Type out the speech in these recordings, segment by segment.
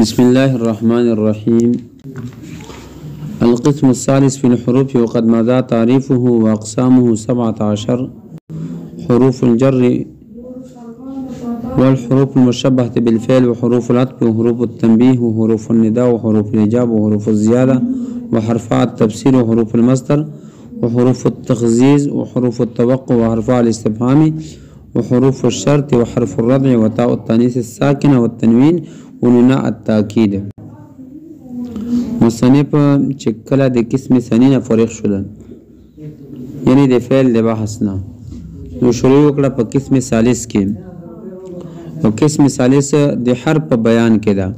بسم الله الرحمن الرحيم. القسم الثالث في الحروف وقد مضى تعريفه وأقسامه 17: حروف الجر والحروف المشبهة بالفعل وحروف العطف وحروف التنبيه وحروف النداء وحروف الإجابة وحروف الزيادة وحرفاء التفسير وحروف المصدر وحروف التخزيز وحروف التوقع وحرفاء الاستفهام وحروف الشرط وحرف الردع وتاء التانيث الساكنة والتنوين ونوناء التأكيد. مصنف چې کله د قسم ثانی نه فارغ شول، یعنی د فعل د بحث نه، نو شروع وکړه په قسم ثالث کې. او قسم ثالث د حرف په بیان کې ده.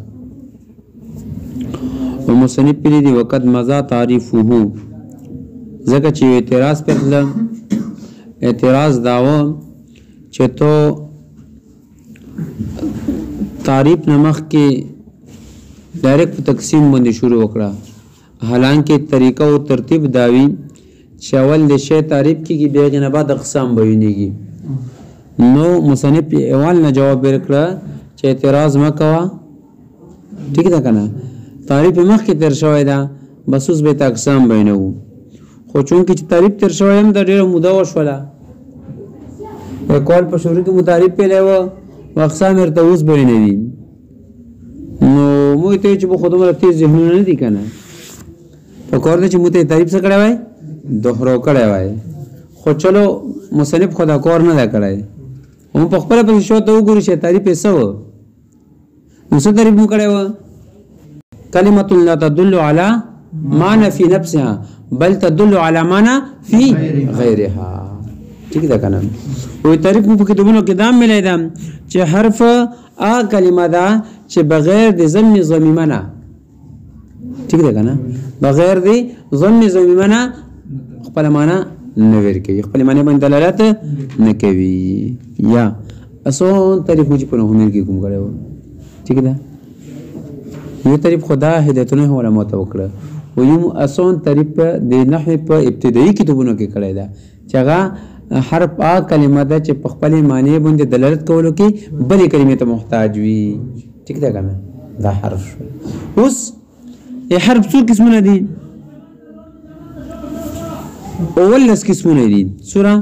او مصنف پیلی دی وقت مضى تعریفه، ځکه چې اعتراض پکله اعتراض داوه چې تو تعریف نمخ کې ډایرکټ تقسیم باندې شروع وکړه، حالانکه طریقه او ترتیب داوی چې اول د شی تعریف کېږي بیا نه بعد اقسام بیانېږي. نو مصنف اول نه جواب ورکړه چې اعتراض مه کوه، ٹھیک ده کنه، تعریف مخکې تر شوی ده، بس اوس به اقسام بیانوو. خو چونکې چې تعریف تر شوی هم د ډېره موده وشوله، کول په شروع کې متعریف پیلی و و اقسام ورته اوس بیانوي. نو موږ ته چې به خو دومره تیز ذهنونه نه دي که نه، پکار ده چې موږ ته تعریف څه کړی وای، دوهرو کړی وای. خو چلو مصنف خو دا کار نه ده کړی، هم په خپله پسې شو ته وګورو چې تعریف یې څه و. نو څه تعریف مو کړی و؟ کلمة لا تدل على معنى في نفسها بل تدل على معنى في غیرها. ٹھیک ده کنه. وی تعریف مو په کتابونو کې دا ملی ده چې حرف کلمه ده چې بغیر د ضم ضمیمه نه، ٹھیک ده کنه، بغیر د ضم ضمیمه نه خپل معنا نه ورکوي، خپل معنی باندې دلالت نه کوي. یا اسون تعریف مو چې په نحو کې کوم کړی و، ٹھیک ده. یو تعریف خدا هدایتونه علماء ته وکړه، و یو اسون تعریف د نحو په ابتدایي کتابونو کې کړی ده چې هغه حرف کلمه ده چې په خپل معنی باندې دلالت کولو کې بلې کلمې ته محتاج وي، ٹھیک ده کنه. دا حرف شو. اوس حرف څو قسمونه دي؟ اولس قسمونه دي. سوره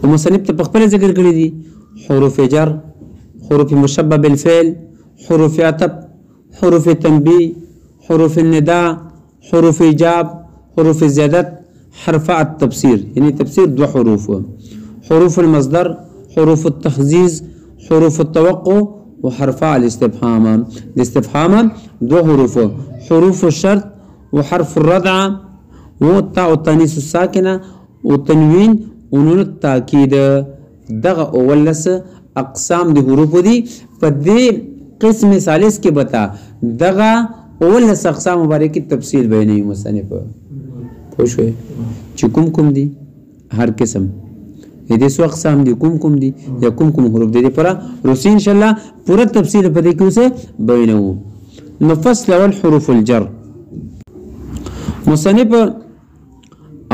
او مصنف ته په خپل ذکر کړی دي: حروف جر، حروف مشبه بالفعل، حروف عطف، حروف تنبيه، حروف النداء، حروف ایجاب، حروف زیادت، حرفاء التفسير، يعني تفسير دو حروف، حروف المصدر، حروف التخزيز، حروف التوقع وحرفاء الاستفهام. الاستفهام دو حروف، حروف الشرط وحرف الردع والتاء التانيث الساكنة والتنوين ونون التأكيد. دغه اولس اقسام دي حروف دي په دې قسم ثالث کې بتا دغه اولس اقسام مبارک تفصیل بیانوي مصنف. پوښوي چې کوم دي هر قسم دې سو اقسام دي، کوم دي یا کوم حروف دي پر روسي ان شاء الله پورا تفصیل په دې کې اوسه بیانو. نو فصل اول حروف الجر. مصنف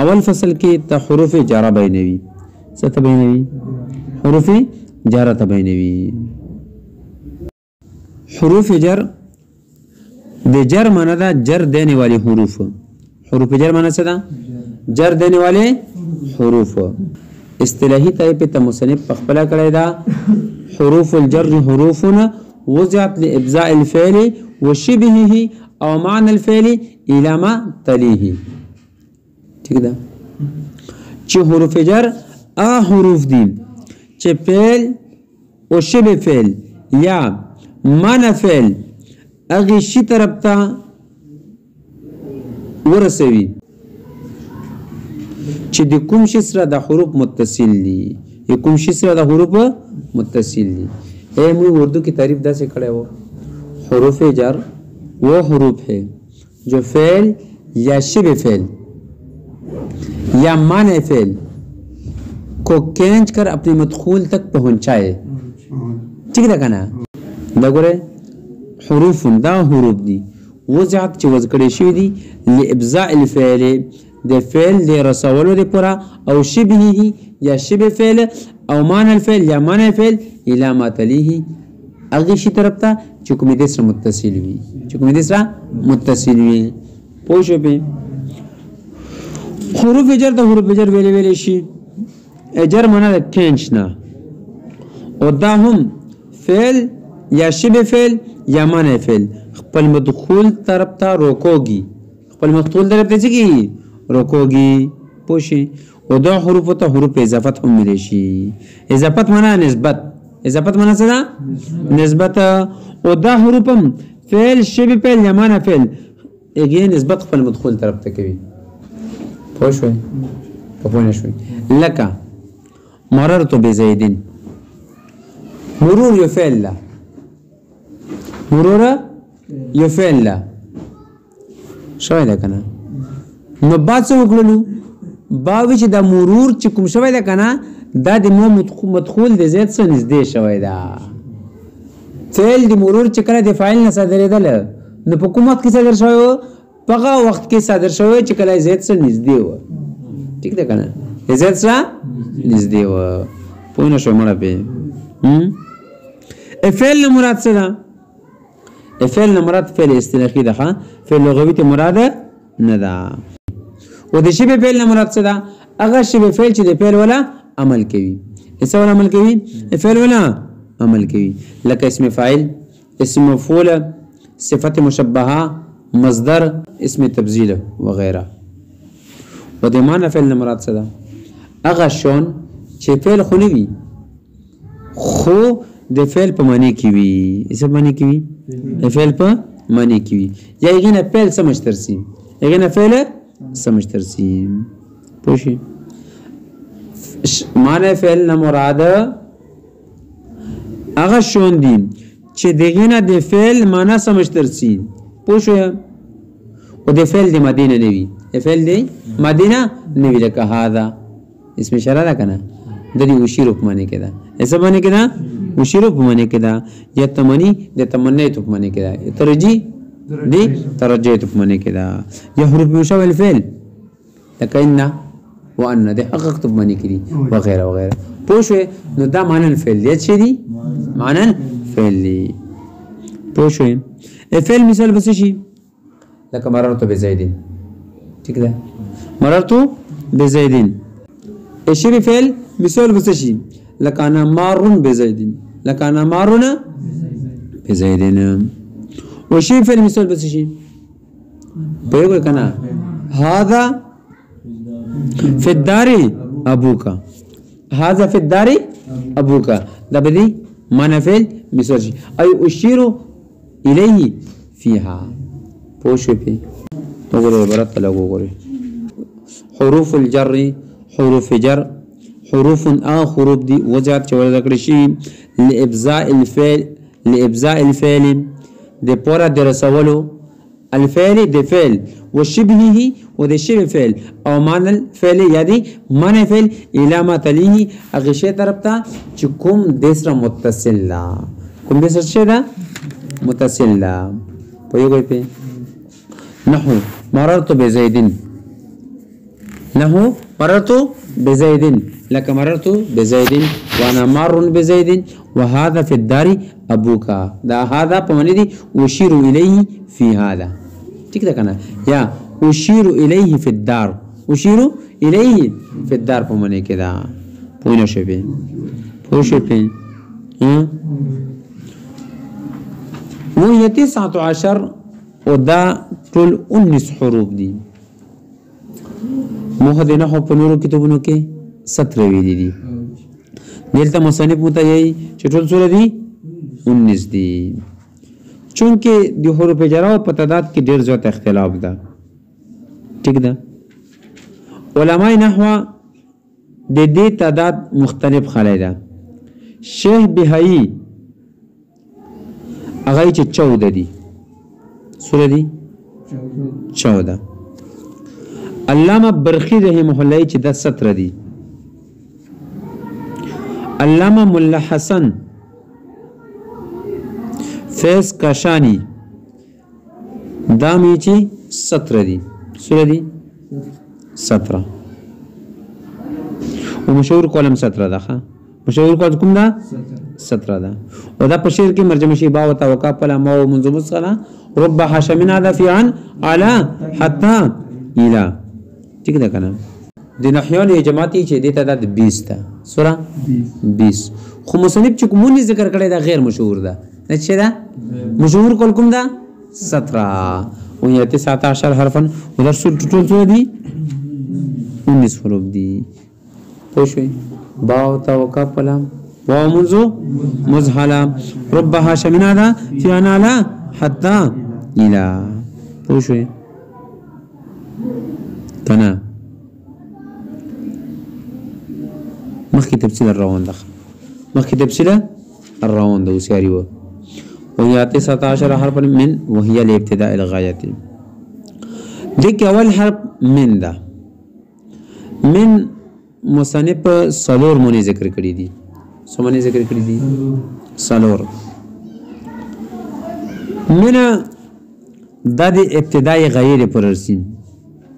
اول فصل کې ته حروف جر بیانوي. څه ته بیانوي؟ حروف جر ته بیانوي. حروف جر د جر معنی ده جر دینے والی حروف. حروف جر معنی څه ده؟ جر دینے والے حروف. اصطلاحی طیب ته مصنف په خپله کړی ده: حروف الجر حروف وضعت لابزاء الفعل وشبهه او معنى الفعل الى ما تليه. ٹھیک ده. چې حروف جر حروف دي چې فعل او شبه فعل یا معنی فعل هغې شي طرف ته ورسوي چې د کوم شي سره د حروف متصل دي، یا کوم شي سره د حروف متصل دي. موږ اردو کی تعریف داسې کړی و: حروف جر وہ حروف ہے جو فعل یا شبه فعل یا معنی فعل کو کھینچ کر اپنے مدخول تک پہنچائے. ٹھیک ده کنه. دا ګوره حروف دا حروف دي وضعت چې وضع شوي دي لابزاء الفعل د فعل د رسولو لپاره او شبهه یا شبه فعل او معنى الفعل یا معنى الفعل الى ما تليه هغه شي طرف ته چې کومې دې سره متصل وي پوه شو په حروف جر د حروف جر ویلې شي جر معنا د ټینش نه او دا هم فعل یا شبه فعل یا معنی فعل خپل مدخول طرف ته روکوږي خپل مدخول طرف ته څه روکوږي پوه شي او دا حروف ته حروف اضافت هم ویل شي اضافت معنا نسبت څه ده نسبت او دا حروف هم فعل شبه فعل یا معنی فعل اگه نسبت خپل مدخول طرف ته کوي پوه شوي پوه نه شوي لکه مررت بزیدین مرور یو فعل ده شوي ده کنه نو بعد څه وکړلو باوی چې د مرور چې کوم شوی ده کنه دا د مو مدخول د زید سره نږدې شوی ده فعل د مرور چې کله د فاعل نه صادرېدل نو په کوم وخت کې صادر شوی په هغه وخت کې صادر شوی چې کله زید سره نږدې و ٹھیک ده کنه زید سره نږدې و پوه نه شو مړه په فعل نه مراد څه ده فعل نه مراد فعل اصطلاحي ده فعل لغوي ته مراد نه ده او د شبه فعل نه مراد څه ده هغه شبه فعل چې د فعل ولا عمل کوي څه ولا عمل کوي فعل ولا عمل کوي لکه اسم فاعل اسم مفعول صفت مشبهه مصدر اسم تبذيل وغيرها و د معنی فعل نه مراد څه ده هغه شون چې فعل خو نه وي خو د فعل په معنی کې وي څه معنی کې وي د فعل په معنی کې وي یا یې نه فعل سمجھ ترسي یې نه فعل سمجھ ترسي پوښي معنی فعل نه مراد هغه شون دي چې دغه نه د فعل معنی سمجھ ترسي پوښه او د فعل د مدینه نه وي فعل دی مدینه نه وی لکه هذا اسم اشاره ده کنه د دې وشیرو په معنی کې ده اسه معنی کې ده وشیرو په معنی کې ده یا تمنی د تمنیت په معنی کې ده ترجی دی ترجیت په معنی کې ده یا حروف مشابه الفعل لکه ان وان د حقیقت په معنی کې دي وغيرها وغيرها پوښه نو دا معنی الفعل دی چې دي معنی الفعل دی پوښه الفعل مثال بس شي لکه مررت بزیدین ٹھیک ده مررت بزیدین الشبه فعل مثال بس شي لکه انا مارون بزیدین لکه انا مارون بزیدین والشبه فعل مثال بس شي بيقول كنا هذا في الدار ابوك هذا في الدار ابوك ده بدي معنى فعل مثال شي اي اشير اليه فيها پوښ په وګوره عبارت ته وګوره حروف الجر حروف جر حروف حروف دي وجات چې ورته شي لابزاء الفعل د پورا درسولو الفعل د فعل وشبهه و د شبه فعل او معنى الفعل یادي معنى فعل الى ما تليه هغه شی طرف ته چې کوم د سره متصل لا کوم د سره ده متصل لا په یو په نحو مررت بزيد نحو مررت بزيد لك مررت بزيد وانا مار بزيد وهذا في الدار ابوك دا هذا پمنه دي اشير اليه في هذا ٹھیک ده کنه یا اشير اليه في الدار اشير اليه في الدار پمنه کې دا پوینه شوی وهي 19 ودا ټول 19 حروف دي موږ نه په نورو کتابونو کې 17 ویلي دي دلته مصنف متایي چې ټول څوره دي 19 دي چونکه د حروف جر او په تعداد کې ډېر زیات اختلاف ده ٹھیک ده علماء نحو د دې تعداد مختلف خلای ده شیخ بهایی هغه چې 14 دي سوره دي 14 علامه برخی رحمه الله چې د 17 دي علامه مولا حسن فیض کاشانی دامی چې 17 دي سوره دي 17 او مشهور کولم 17 ده مشهور کولم کوم ده 17 ده او دا په شعر کې مرجم شي با او توقع پلا ما او منظم سره رب حشمنا ذا في عن على حتى الى ٹھیک ده کنه د نحیان جماعتي چې د تعداد 20 ده سوره 20 خو مصنف چې کومونی ذکر کړی دا غیر مشهور ده نه چې دا مشهور کول کوم ده 17 او یاته 17 حرفن ودر ټول څه دي 19 حروف دي پوښوي با او توقع پلا واو منذ مزحلا رب حشمنا ذا في عن على حتى الى پوښوي کنه مخکې تفصیل روان ده مخکې تفصیل روان ده وسیاري و وهي 19 حرفا من وهي لابتداء الغاية ديك اول حرف من ده من مصنف سلور مونی ذکر کړی دي سمونی ذکر کړی دي سلور من دا د ابتدائی غیر پررسی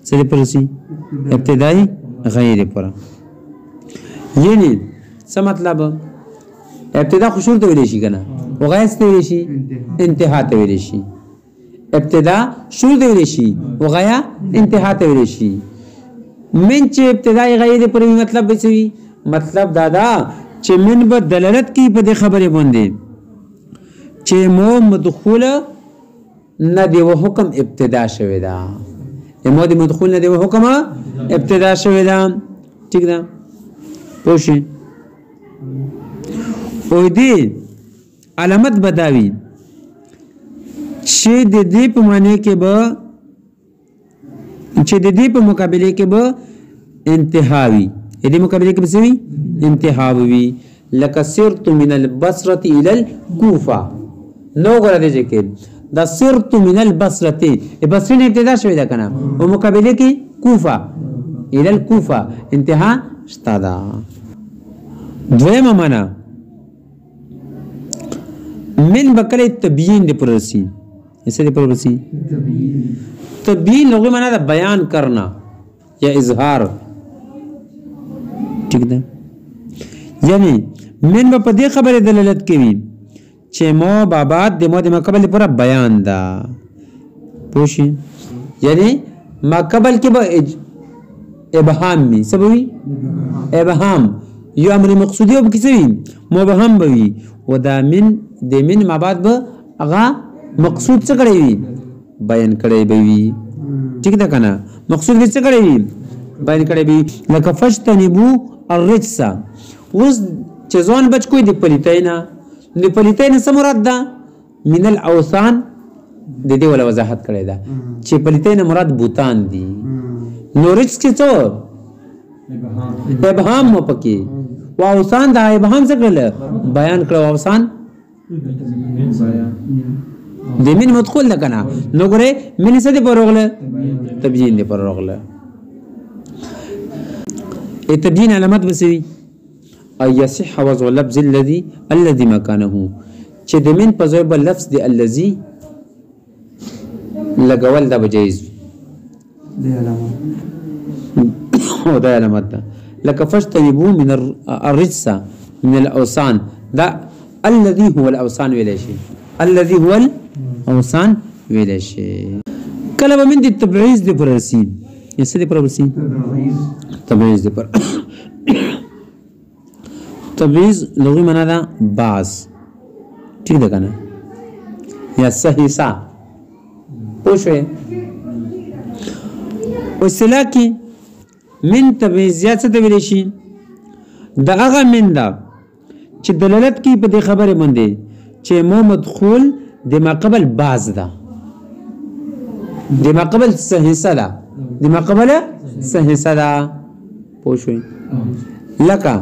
سره پررسی ابتدائی غیر پر یعنی څه مطلب ابتدا خو شروع ته ویل شي کنه او غایس ته ویل شي انتها ته ویل شي ابتدا شروع ته ویل شي او غایا انتها ته ویل شي من چې ابتدائی غیر پر مطلب به څه مطلب دادا چې من به دلالت کوي په دې خبره باندې چې مو مدخول نه دی و حکم ابتدا شوی دا مو د مدخول نه دی و حکم ابتدا شوی دا ٹھیک ده پوښی او دې علامت بداوی چې د دې په معنی کې به چې د دې په مقابله کې به انتهاوی دې مقابله کې به څه وي انتهاوی لکه سرت من البصره الى الكوفه نو غره دې کې دا سرت من البصره بصره نه ابتدا شوی دا کنه او مقابله کې کوفه الى الكوفه انتها شتادا دویمه معنا من بکره تبیین دی پرسی ایسے دی پرسی تبیین لغوی معنا دا بیان کرنا یا اظہار ٹھیک ده یعنی من با پا دی خبر دلالت کیوی چه مو بابات دی مو دی مقبل پورا بیان دا پوشی یعنی مقبل کی با ابهام می سبوی ابهام یو امر مقصودی او کیسوی مبهم بوی و دا من د من مابعد به هغه مقصود څه کړی وي بیان کړی وي ٹھیک ده کنه مقصود به څه کړی وي بیان کړی وي لکه فشتنبو الرجس اوس چې ځان بچ کوی د پلیتینا د پلیتینا څه مراد ده من الاوثان د دې ولا وضاحت کړی ده چې پلیتینا مراد بوتان دي نو رجس کې څه ابهام مو پکې واوثان دا ابهام څه کړل بیان کړو اوثان د من مدخول ده کنه نو ګره من څه دی پرغله تبیین دی پرغله تبیین علامات بسوي اي يصح وضع اللفظ الذي مكانه چې د من په ځای بل لفظ دی الذي لګول دا بجایز دی علامات او دا علامات ده لك فاجتنبوا من الرجس من الاوثان دا الذي هو الاوثان ویلشي الذي هو الاوثان ویلشي کله من دي تبعیض دي پرسی یسه دي پرسی تبعیض دي پر تبعیض لغوی معنا دا باز ٹھیک ده کنه یا صحیحا پوښوي وسلا کی من تبعیضیات څه ته ویل شي دا هغه من دا چې دلالت کوي په دې خبره باندې چې مو مدخول د ماقبل باز ده د ماقبل صحیحه ده د ماقبل صحیحه ده پوښوي لکه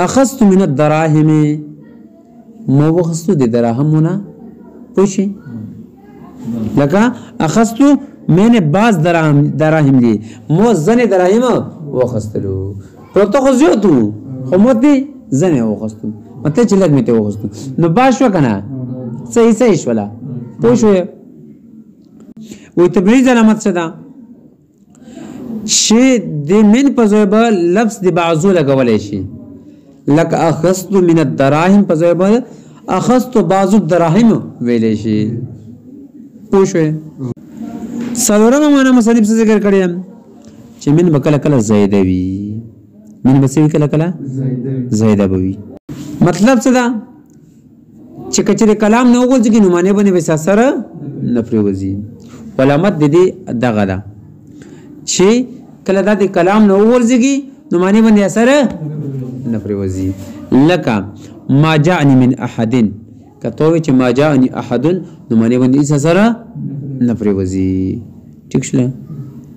اخذت من الدراهم مو وخصت د دراهمونه پوښي لکه اخذت من باز دراهم دي مو زنه دراهم وخستلو پروتو خو زیاتو خو مته زنه وخستو مته چې لګ میته وخستو نو باشو کنه صحیح شولا پوښوي وې تبریز علامت څه ده شی د من په ځای به لفظ د بعضو لګولای شي لك اخذت من الدراهم په ځای باندې اخذت بعض الدراهم ویلې شي پوښوي څلورمه معنا مصنف څه ذکر کړی چې من بکله کله زائده وي من بسوي کله کله زائده وي مطلب څه ده چې کچره کلام نه وګورځي نو معنی باندې وسه سره نه پریوزي علامت د دې دغه ده چې کله د کلام نه وګورځي نو معنی باندې اثر نه پریوزي لکه ما جاءني من احد کته چې ما جاءني احد نو معنی باندې اثر نه پریوزي ٹھیک شله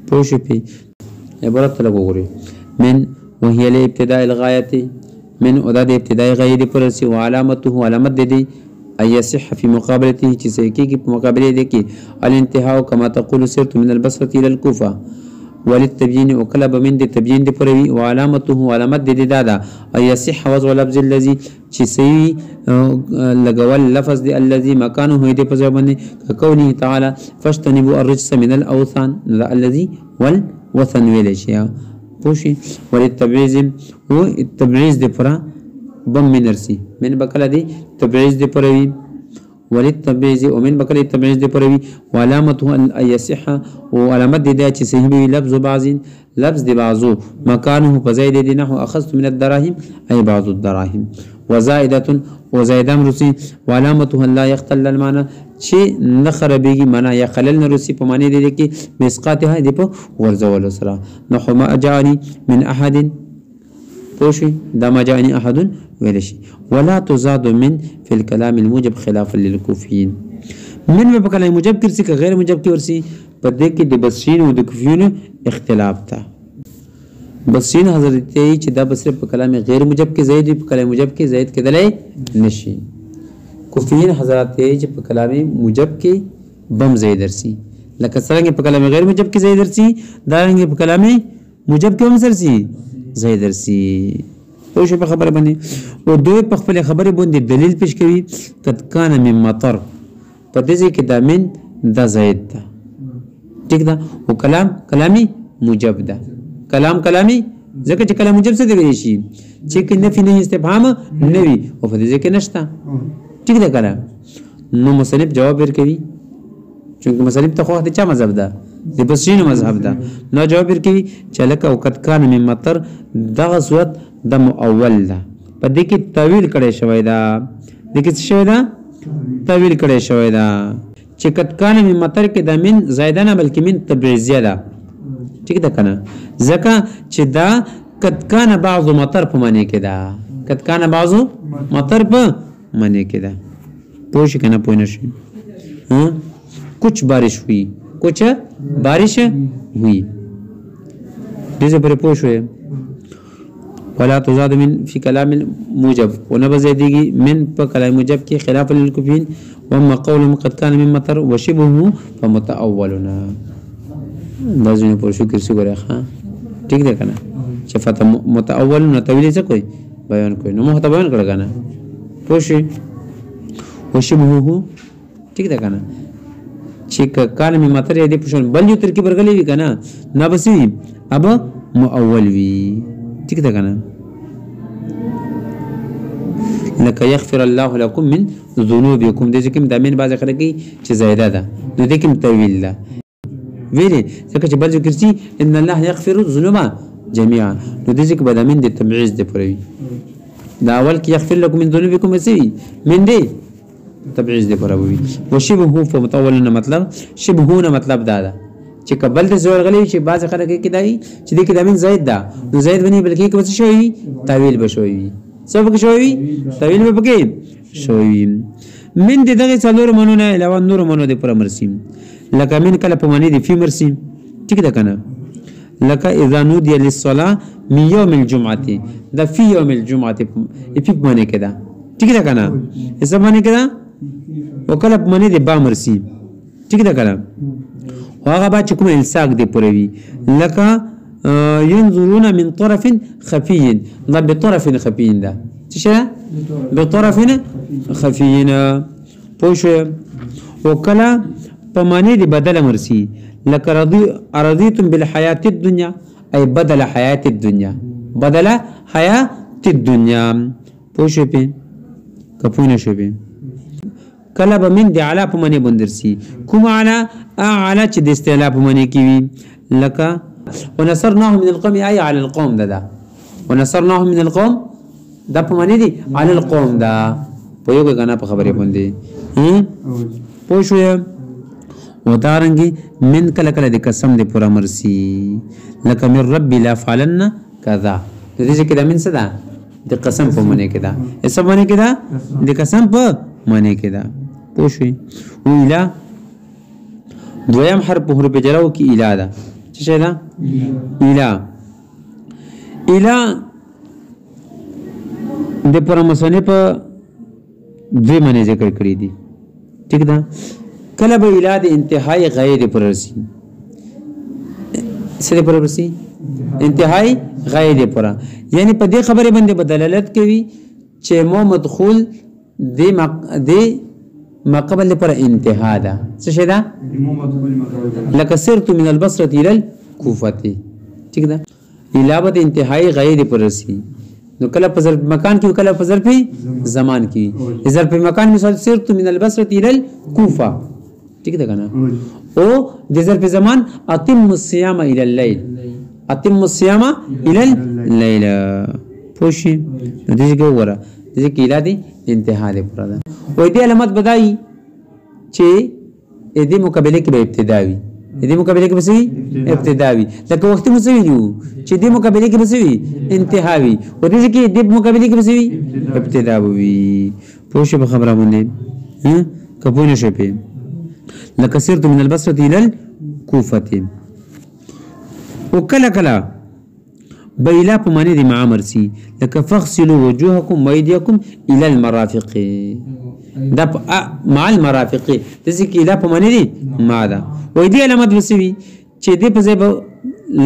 پوښې په عبارت لګوري من وهي لابتداء الغايه من ادا د ابتدائی غایې د پرسي او علامته علامت د دې اي صح في مقابلته چې سيكي په مقابله دي کې الانتهاء كما تقول سرت من البصره الى الكوفه وللتبيين وكلب من د تبيين د پروي او علامته علامت د دې دادا اي صح وضع لفظ الذي چې سي لګول لفظ د الذي مكانه هي د په ځبنه كونه تعالى فاجتنبوا الرجس من الاوثان الذي والوثن ویل شي پوشي وللتبعيز هو التبعيز د پرا بم منرسي من بکله دي تبعيز د پروي وللتبعيز ومن بکله التبعيز د پروي وعلامته ان يصح وعلامت د چې صحیح وي لفظ بعض لفظ د بعضو مكانه فزيد دي نحو اخذت من الدراهم اي بعض الدراهم وزائده وزائده مرسي وعلامته لا يختل المعنى چې نخربيږي معنا یا خلل نرسي په معنی دي کې مسقاتها دي په ورزول سره نحو ما جاءني من احد پوشي دا ما جاءني احد ویلشي ولا تزاد من في الكلام الموجب خلافا للكوفيين من په کلام موجب کې څه غیر موجب کې ورسي په دې کې د بصرین او د کوفیون اختلاف تا بصرین حضرت چې دا بصره په کلام غیر موجب کې زید په کلام موجب کې زید کېدلې نشي کوفیین حضرات چې په کلام موجب کې بم زید درسي لکه څنګه په کلام غیر موجب کې زید درسي دا رنګ په کلام موجب کې هم درسي زید درسي او شی په خبره باندې او دوی په خپل خبره باندې دلیل پیش کوي قد کان من مطر په دې کې دا من دا زید ده ٹھیک ده او کلام کلامی موجب ده کلام کلامی ځکه چې کلام موجب څه دی ویل شي چې کې نفي نه استفهام نه وي او په دې کې نشته ٹھیک ده کلام نو مصنف جواب ورکوي چونکه مصنف ته خو د چا مذهب ده د بصرین مذهب ده نو جواب ورکوي چې لکه وقت کان من مطر دغه صورت د مؤول ده په دې کې تعویل کړي شوی ده د کې څه شوی ده تعویل کړي شوی ده چې قد کان من مطر کې د من زائده نه بلکې من تبعیضیه ده ٹھیک ده کنه ځکه چې دا قد کان بعض مطر په معنی کې ده قد کان بعض مطر په معنی کې ده پوښ کنه پوه نشي कुछ बारिश हुई कुछ बारिश हुई जैसे पर पोष हुए वला तुजाद من في كلام موجب ونبذيږي من په کلام موجب کې خلاف للكوفيين واما قولهم قد كان من مطر وشبهه فمتأولنا لازم پر شو کړی څنګه ښه ٹھیک ده کنه چې فت متأول نو تویل څه کوي بیان کوي نو مخ ته بیان کړه کنه پوښ وشبهه ٹھیک ده کنه چې کان می مطر دې پښون بل یو ترکیب ورغلی وی کنه نه بسوي اب مؤول وی ٹھیک ده کنه لك يغفر الله لكم من ذنوبكم دې کوم د امین باز خلک چې زائده ده نو دې کوم تویل ده ویلي ځکه چې بل ذکر سي ان الله يغفر الذنوب جميعا نو دې کې بدامین د تبعیض دی پروي دا اول کې يغفر لكم من ذنوبكم سي من دې تبعیض دی پروي وشبهه فمتولنا مطلب شبهونه مطلب دا ده چې قبل د زور غلي چې باز خلک کې دای چې دې کې دامین زائد ده نو زائد بني بلکې کې څه شوی تعویل بشوي سبق شوی تعویل به پکې شوی من دغه څلور منونه علاوه نور منو د پر مرسیم لکه من کله په معنی دی فی مرسیم ٹھیک ده کنه لکه اذا نودي للصلاه من يوم الجمعه ده فی يوم الجمعه په معنی کې ده ٹھیک ده کنه څه معنی کې ده وکله په معنی دی با مرسیم ٹھیک ده کنه هغه با چې کوم الساق دی پروي لکه ينظرون من طرف خفي ضرب بطرف خفي ده څه بطرف خفي پوش وکلا پمانی دی بدل مرسی لك رضيتم بالحياة الدنيا اي بدل حياة الدنيا بدل حياة تی الدنیا پوه شو پې که پوه نه شو پې کله به من د علا په معنی بندرسي کوم علا علا چې د استعلا په معنی کې وي لکه ونصرناه من القوم ای علی القوم ده ونصرناه من القوم دا په معنی دي علی القوم ده په یو غنا په خبرې باندې پوه شو و دارنګي من کله کله د قسم د پورا مرسي لکه من رب لا فعلن کذا د دې کې د من څه ده د قسم په معنی کې ده څه معنی کې ده د قسم په معنی کې ده پوه شو و اله دویم حرف په حروف جرو کې اله ده څه شي ده اله اله د پورا مصنف دوی معنی ذکر کړی دي ٹھیک ده کله به اله د انتهای غیر پر رسی سره پر رسی انتهای غیر پر یعنی په دې خبره باندې بدلالت کوي چې مو مدخول د ما قبل پر انتها ده څه شي ده لکه سرت من البصره الى الكوفه ٹھیک ده اله به د انتهای غیر پر رسی نو کله په ظرف مکان کې کله په ظرف زمان کې ظرف مکان مثال سرت من البصره الى الكوفه ٹھیک ده کنه او د ظرف زمان اتم الصيام الى الليل اتم الصيام الى الليل پوشي د دې ګوره د دې کې اله دي انتها ده پر ده او دې علامت بدای چې دې مقابله کې به ابتداوي دې مقابله کې بسوي ابتداوي لکه وخت مسوي نو چې دې مقابله کې بسوي انتهاوي او دې کې دې مقابله کې بسوي ابتداوي پوښه په خبره باندې کپونه شپه لکه سرت من البصره الى الكوفه وکلا کلا بیلا په معنی د معامر سي لکه فغسلوا وجوهكم وايديكم الى المرافق دا مع المرافق ځکه اله په معنی دي ما ده وې دې علامت وسوي چې دې په ځای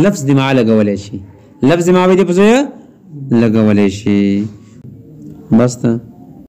لفظ د ما لګولای شي لفظ ما دې په ځای لګولای شي بس ته